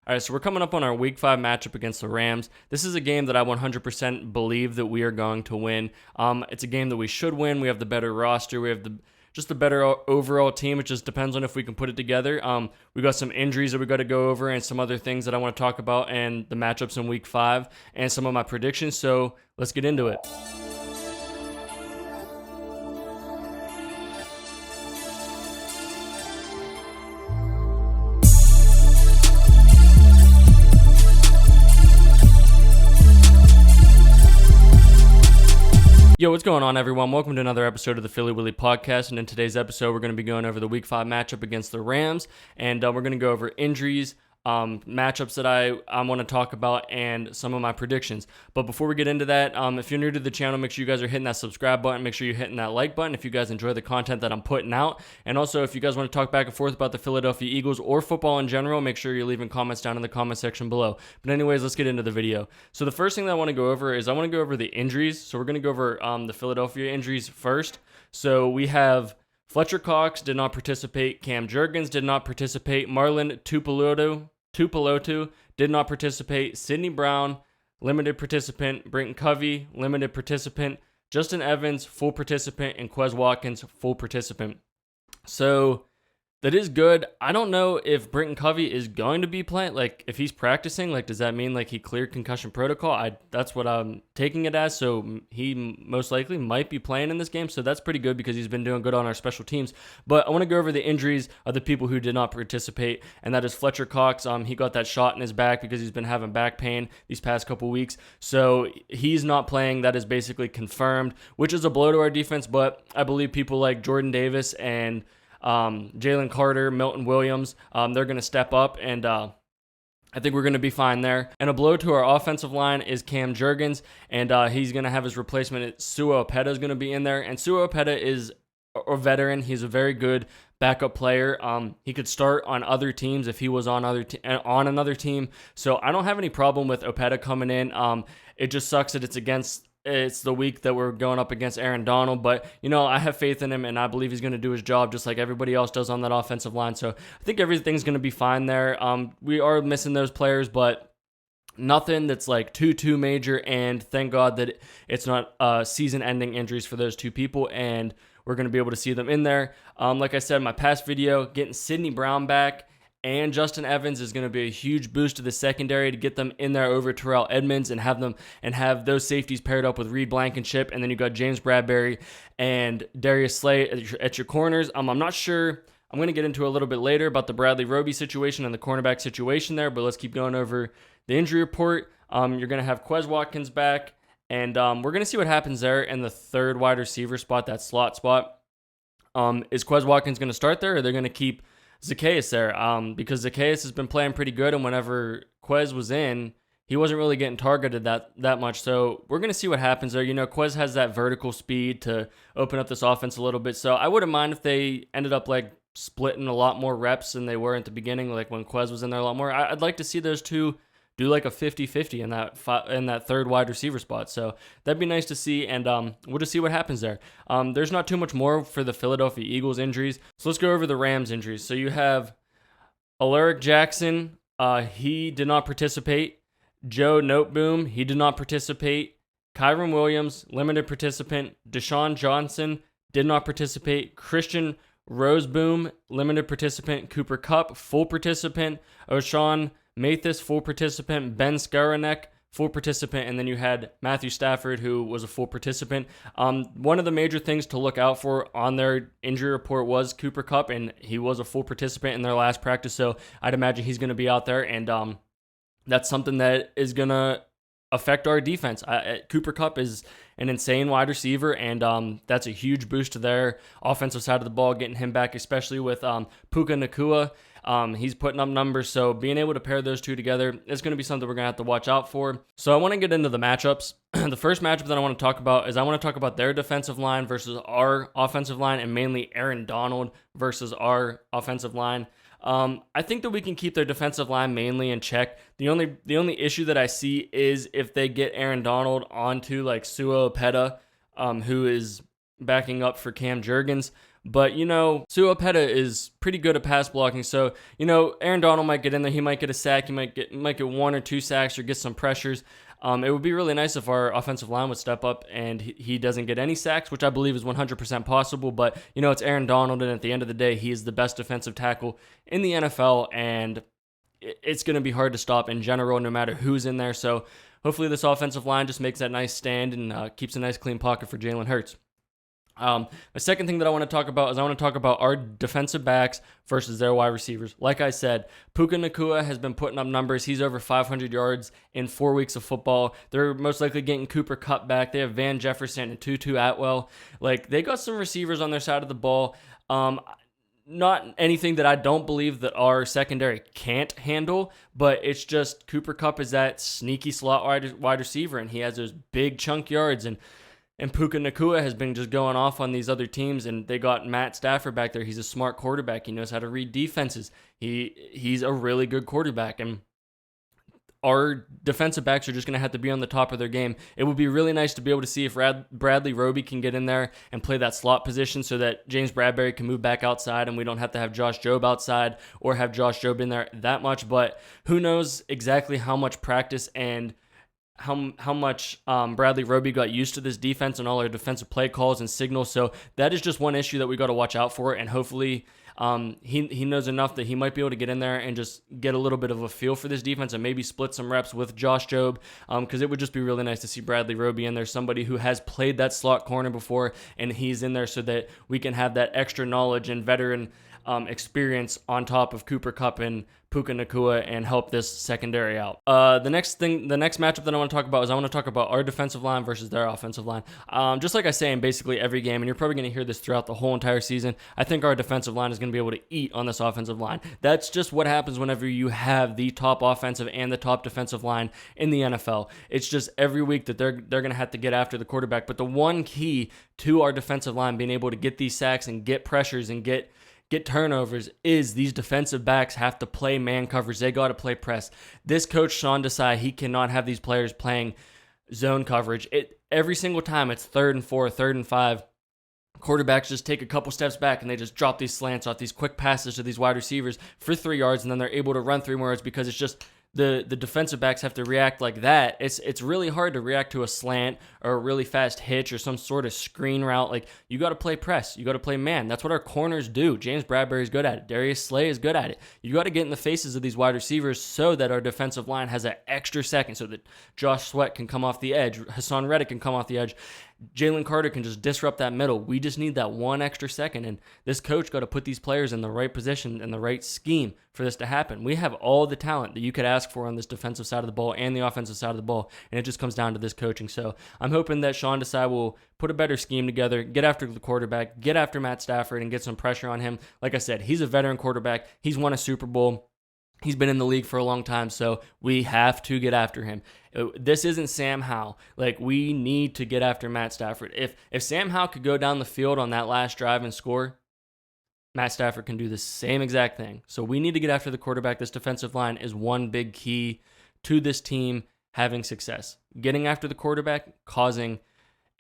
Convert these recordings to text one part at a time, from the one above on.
All right, so we're coming up on our Week 5 matchup against the Rams. This is a game that I 100% believe that we are going to win. It's a game that we should win. We have the better roster. We have just a better overall team. It just depends on if we can put it together. We got some injuries that we got to go over and some other things that I want to talk about and the matchups in Week 5 and some of my predictions. So let's get into it. Yo, what's going on, everyone? Welcome to another episode of the Philly Willy Podcast. And in today's episode, we're going to be going over the Week 5 matchup against the Rams. And we're going to go over injuries, matchups that I want to talk about, and some of my predictions. But before we get into that, if you're new to the channel, make sure you guys are hitting that subscribe button. Make sure you're hitting that like button if you guys enjoy the content that I'm putting out. And also, if you guys want to talk back and forth about the Philadelphia Eagles or football in general, make sure you're leaving comments down in the comment section below. But anyways, let's get into the video. So the first thing that I want to go over is I want to go over the injuries. So we're going to go over the Philadelphia injuries first. So we have Fletcher Cox did not participate. Cam Jurgens did not participate. Marlon Tupelotu did not participate. Sidney Brown, limited participant. Brenton Covey, limited participant. Justin Evans, full participant. And Quez Watkins, full participant. So that is good. I don't know if Brenton Covey is going to be playing. Like, if he's practicing, like, does that mean, like, he cleared concussion protocol? That's what I'm taking it as. So he most likely might be playing in this game. So that's pretty good because he's been doing good on our special teams. But I want to go over the injuries of the people who did not participate, and that is Fletcher Cox. He got that shot in his back because he's been having back pain these past couple weeks. So he's not playing. That is basically confirmed, which is a blow to our defense. But I believe people like Jordan Davis and Jalen Carter, Milton Williams, they're going to step up, and I think we're going to be fine there. And a blow to our offensive line is Cam Jurgens, and he's going to have his replacement. Sua Opeta is going to be in there, and Sua Opeta is a veteran. He's a very good backup player. He could start on other teams if he was on another team. So I don't have any problem with Opeta coming in. It just sucks that it's the week that we're going up against Aaron Donald, but, I have faith in him, and I believe he's going to do his job just like everybody else does on that offensive line. So I think everything's going to be fine there. We are missing those players, but nothing that's like too major, and thank God that it's not season-ending injuries for those two people, and we're going to be able to see them in there. Like I said in my past video, getting Sidney Brown back and Justin Evans is going to be a huge boost to the secondary to get them in there over Terrell Edmunds and have those safeties paired up with Reed Blankenship. And then you got James Bradbury and Darius Slay at your corners. I'm not sure. I'm going to get into a little bit later about the Bradley Roby situation and the cornerback situation there, but let's keep going over the injury report. You're going to have Quez Watkins back, and we're going to see what happens there in the third wide receiver spot, that slot spot. Is Quez Watkins going to start there, or are they going to keep Zacchaeus there? Because Zacchaeus has been playing pretty good, and whenever Quez was in, he wasn't really getting targeted that much. So we're going to see what happens there. Quez has that vertical speed to open up this offense a little bit. So I wouldn't mind if they ended up like splitting a lot more reps than they were at the beginning, like when Quez was in there a lot more. I'd like to see those two do like a 50-50 in that third wide receiver spot. So that'd be nice to see, and we'll just see what happens there. There's not too much more for the Philadelphia Eagles injuries. So let's go over the Rams injuries. So you have Alaric Jackson. He did not participate. Joe Noteboom, he did not participate. Kyron Williams, limited participant. Deshaun Johnson did not participate. Christian Roseboom, limited participant. Cooper Kupp, full participant. O'Shawn Mathis, full participant. Ben Skowronek, full participant. And then you had Matthew Stafford, who was a full participant. One of the major things to look out for on their injury report was Cooper Kupp, and he was a full participant in their last practice. So I'd imagine he's going to be out there, and that's something that is going to affect our defense. Cooper Kupp is an insane wide receiver, and that's a huge boost to their offensive side of the ball, getting him back, especially with Puka Nacua. He's putting up numbers, so being able to pair those two together is going to be something we're going to have to watch out for. So I want to get into the matchups. The first matchup that I want to talk about is I want to talk about their defensive line versus our offensive line, and mainly Aaron Donald versus our offensive line. I think that we can keep their defensive line mainly in check. The only issue that I see is if they get Aaron Donald onto like Sua Opeta, who is backing up for Cam Jurgens. But, Suopeta is pretty good at pass blocking. So, Aaron Donald might get in there. He might get a sack. He might get 1 or 2 sacks or get some pressures. It would be really nice if our offensive line would step up and he doesn't get any sacks, which I believe is 100% possible. But, it's Aaron Donald, and at the end of the day, he is the best defensive tackle in the NFL, and it's going to be hard to stop in general, no matter who's in there. So hopefully this offensive line just makes that nice stand and keeps a nice clean pocket for Jalen Hurts. The second thing that I want to talk about is I want to talk about our defensive backs versus their wide receivers. Like I said, Puka Nacua has been putting up numbers. He's over 500 yards in 4 weeks of football. They're most likely getting Cooper Kupp back. They have Van Jefferson and Tutu Atwell. They got some receivers on their side of the ball. Not anything that I don't believe that our secondary can't handle, but it's just Cooper Kupp is that sneaky slot wide receiver, and he has those big chunk yards, and Puka Nacua has been just going off on these other teams, and they got Matt Stafford back there. He's a smart quarterback. He knows how to read defenses. He's a really good quarterback, and our defensive backs are just going to have to be on the top of their game. It would be really nice to be able to see if Bradley Roby can get in there and play that slot position so that James Bradberry can move back outside and we don't have to have Josh Jobe outside or have Josh Jobe in there that much. But who knows exactly how much practice and how much Bradley Roby got used to this defense and all our defensive play calls and signals. So that is just one issue that we got to watch out for, and hopefully he knows enough that he might be able to get in there and just get a little bit of a feel for this defense and maybe split some reps with Josh Jobe, because it would just be really nice to see Bradley Roby in there, somebody who has played that slot corner before, and he's in there so that we can have that extra knowledge and veteran experience on top of Cooper Kupp and Puka Nacua and help this secondary out. The next matchup that I want to talk about is I want to talk about our defensive line versus their offensive line. Just like I say in basically every game, and you're probably going to hear this throughout the whole entire season, I think our defensive line is going to be able to eat on this offensive line. That's just what happens whenever you have the top offensive and the top defensive line in the NFL. It's just every week that they're going to have to get after the quarterback. But the one key to our defensive line being able to get these sacks and get pressures and get turnovers is these defensive backs have to play man coverage. They got to play press. This coach, Sean Desai, he cannot have these players playing zone coverage. Every single time it's 3rd and 4, 3rd and 5. Quarterbacks just take a couple steps back and they just drop these slants off, these quick passes to these wide receivers for 3 yards, and then they're able to run 3 more yards because it's just the defensive backs have to react like that. It's really hard to react to a slant or a really fast hitch or some sort of screen route. You got to play press. You got to play man. That's what our corners do. James Bradberry is good at it. Darius Slay is good at it. You got to get in the faces of these wide receivers so that our defensive line has that extra second, so that Josh Sweat can come off the edge, Hassan Reddick can come off the edge, Jalen Carter can just disrupt that middle. We just need that one extra second, and this coach got to put these players in the right position and the right scheme for this to happen. We have all the talent that you could ask for on this defensive side of the ball and the offensive side of the ball, and it just comes down to this coaching. So I'm hoping that Sean Desai will put a better scheme together, get after the quarterback, get after Matt Stafford, and get some pressure on him. Like I said, he's a veteran quarterback. He's won a Super Bowl. He's been in the league for a long time, so we have to get after him. This isn't Sam Howell. We need to get after Matt Stafford. If Sam Howell could go down the field on that last drive and score, Matt Stafford can do the same exact thing. So we need to get after the quarterback. This defensive line is one big key to this team having success. Getting after the quarterback, causing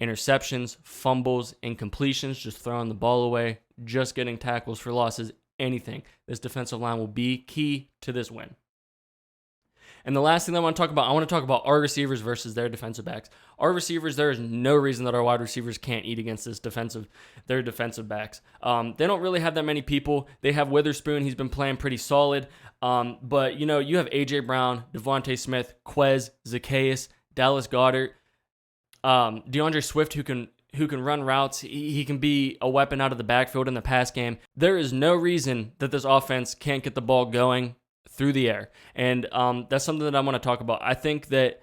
interceptions, fumbles, incompletions, just throwing the ball away, just getting tackles for losses, anything. This defensive line will be key to this win. And the last thing I want to talk about our receivers versus their defensive backs. Our receivers, there is no reason that our wide receivers can't eat against their defensive backs. They don't really have that many people. They have Witherspoon. He's been playing pretty solid. But, you have A.J. Brown, Devontae Smith, Quez, Zacchaeus, Dallas Goedert, Deandre Swift, who can run routes. He can be a weapon out of the backfield in the pass game. There is no reason that this offense can't get the ball going through the air. And that's something that I want to talk about. I think that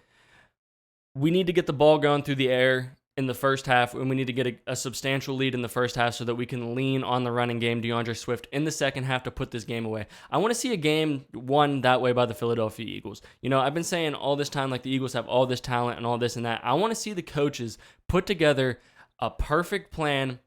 we need to get the ball going through the air in the first half, and we need to get a substantial lead in the first half so that we can lean on the running game, DeAndre Swift, in the second half to put this game away. I want to see a game won that way by the Philadelphia Eagles. I've been saying all this time, the Eagles have all this talent and all this and that. I want to see the coaches put together a perfect plan.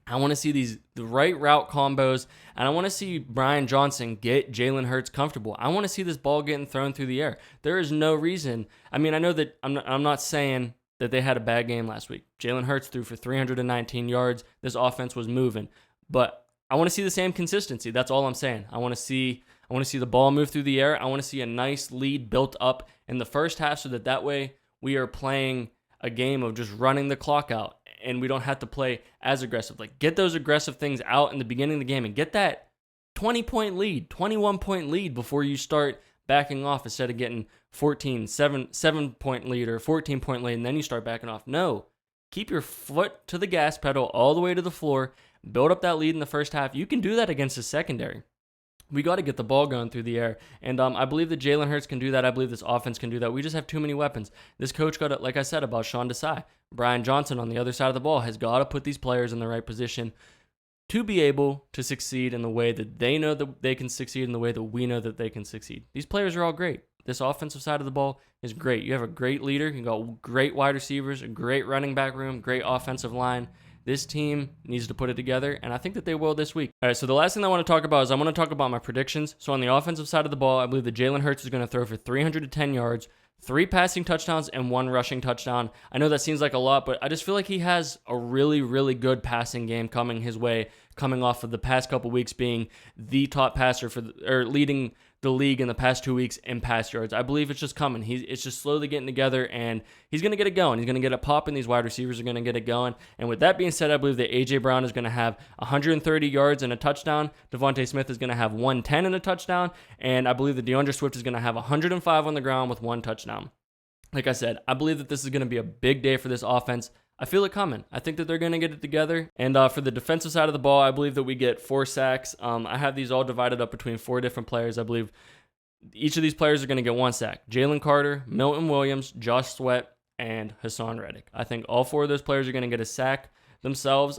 I want to see the right route combos, and I want to see Brian Johnson get Jalen Hurts comfortable. I want to see this ball getting thrown through the air. There is no reason. I know that I'm not saying that they had a bad game last week. Jalen Hurts threw for 319 yards. This offense was moving. but I want to see the same consistency. That's all I'm saying. I want to see the ball move through the air. I want to see a nice lead built up in the first half so that way we are playing a game of just running the clock out and we don't have to play as aggressive. Like, get those aggressive things out in the beginning of the game and get that 20-point lead, 21-point lead before you start backing off instead of getting 7-point lead or 14-point lead and then you start backing off. No, keep your foot to the gas pedal all the way to the floor. Build up that lead in the first half. You can do that against the secondary. We got to get the ball going through the air. And I believe that Jalen Hurts can do that. I believe this offense can do that. We just have too many weapons. This coach got it, like I said about Sean Desai. Brian Johnson on the other side of the ball has got to put these players in the right position to be able to succeed in the way that they know that they can succeed, in the way that we know that they can succeed. These players are all great. This offensive side of the ball is great. You have a great leader. You got great wide receivers, a great running back room, great offensive line. This team needs to put it together, and I think that they will this week. All right, so the last thing I want to talk about is I want to talk about my predictions. So on the offensive side of the ball, I believe that Jalen Hurts is going to throw for 310 yards, 3 passing touchdowns, and 1 rushing touchdown. I know that seems like a lot, but I just feel like he has a really, really good passing game coming his way, coming off of the past couple weeks being the top passer leading the league in the past 2 weeks in pass yards. I believe it's just coming. It's just slowly getting together, and he's going to get it going. He's going to get it popping. These wide receivers are going to get it going. And with that being said, I believe that A.J. Brown is going to have 130 yards and a touchdown. Devontae Smith is going to have 110 and a touchdown. And I believe that Deandre Swift is going to have 105 on the ground with 1 touchdown. Like I said, I believe that this is going to be a big day for this offense. I feel it coming. I think that they're going to get it together. And for the defensive side of the ball, I believe that we get 4 sacks. I have these all divided up between 4 different players. I believe each of these players are going to get 1 sack. Jalen Carter, Milton Williams, Josh Sweat, and Hassan Reddick. I think all 4 of those players are going to get a sack themselves.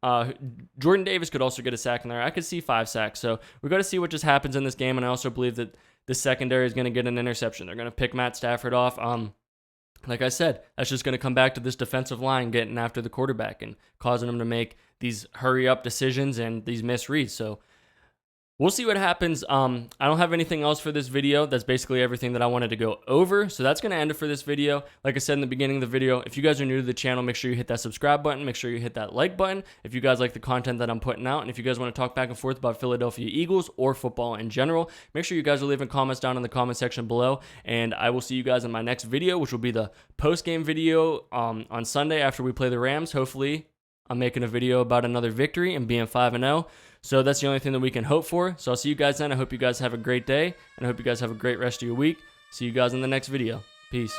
Jordan Davis could also get a sack in there. I could see 5 sacks. So we've got to see what just happens in this game. And I also believe that the secondary is going to get an interception. They're going to pick Matt Stafford off. Like I said, that's just going to come back to this defensive line getting after the quarterback and causing him to make these hurry-up decisions and these misreads. So we'll see what happens. I don't have anything else for this video. That's basically everything that I wanted to go over. So that's going to end it for this video. Like I said in the beginning of the video, if you guys are new to the channel, make sure you hit that subscribe button. Make sure you hit that like button if you guys like the content that I'm putting out. And if you guys want to talk back and forth about Philadelphia Eagles or football in general, make sure you guys are leaving comments down in the comment section below. And I will see you guys in my next video, which will be the post-game video on Sunday after we play the Rams. Hopefully, I'm making a video about another victory and being 5-0. So that's the only thing that we can hope for. So I'll see you guys then. I hope you guys have a great day, and I hope you guys have a great rest of your week. See you guys in the next video. Peace.